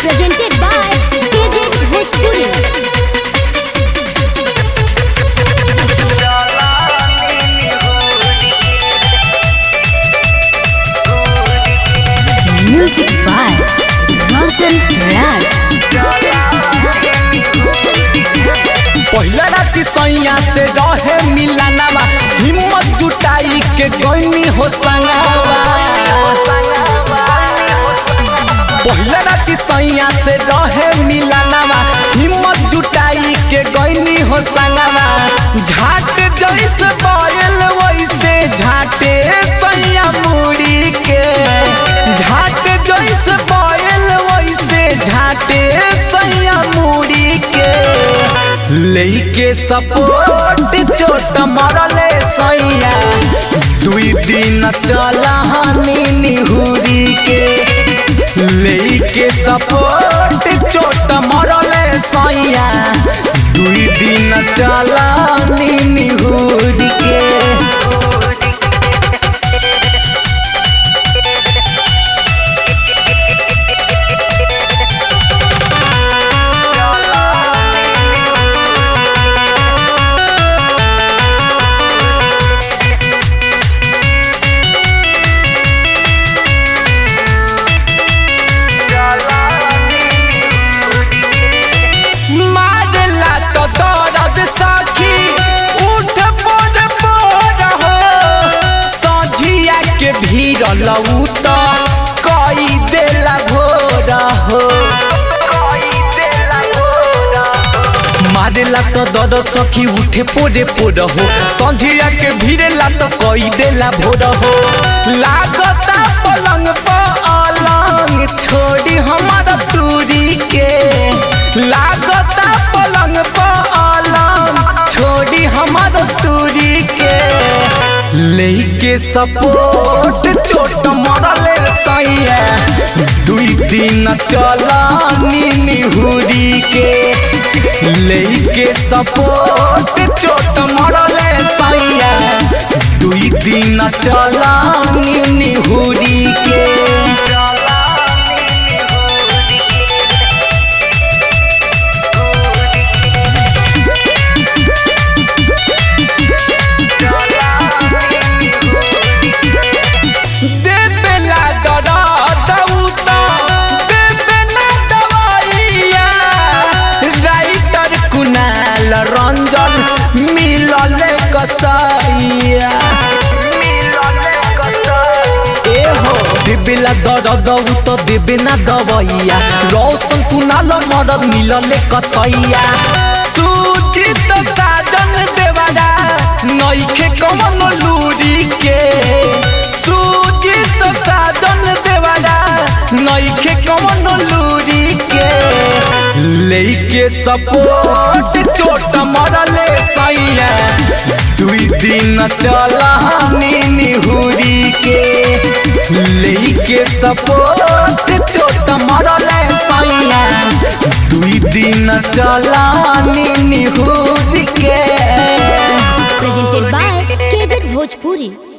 presented by KJ Bhojpuri. Music by Roshan Raj. पहिला राती सैया से रहे मिलानावा हिम्मत जुटाई के गईनी हो संगावा। पहिला राती सैया से रहे मिलानावा हिम्मत जुटाई के गईनी हो संगावा। झाट जैसे बायल वैसे झाटे सैया मुड़ी के, झाट जैसे बायल वैसे झाटे सैया मुड़ी के। लेके सपोर्ट चोट मरले सैया दुई दिन चला हनी निहुरी के। लेके सपोर्ट चोट मरले सैया दुई दिन चला हनी निहुरी के। लऊ तो कई देला भोर हो, मारेला तो दर्द सखी उठे पोरे पोर हो। संझिया के भिड़ेला तो कई देला भोर हो। लागता पलंग पर अलंग छोड़ी हमारा दूरी के। लागता पलंग पर अलंग छोड़ी हमारा दूरी के। लेके सपोर्ट चोट मरले सैया दुई दिन चला निहुरी के। लेके सपोर्ट चोट मरले सैया दुई दिन चला निहुरी के। रंजन मिलले कसैया एहो दिबिला दर्द तो देबे ना दवैया। रोशन कुनाल मरद मिलले कसैया। सुजीत साजन देवारा नइखे कमन लूरी के। सुजीत साजन देवारा नइखे कमन लूरी के। लेके सपोर्ट चोट मरले सैया दुई दिन चला निहुरी के। लेके सपोर्ट चोट मरले सैया दुई दिन चला निहुरी के। Presented by KJ Bhojpuri.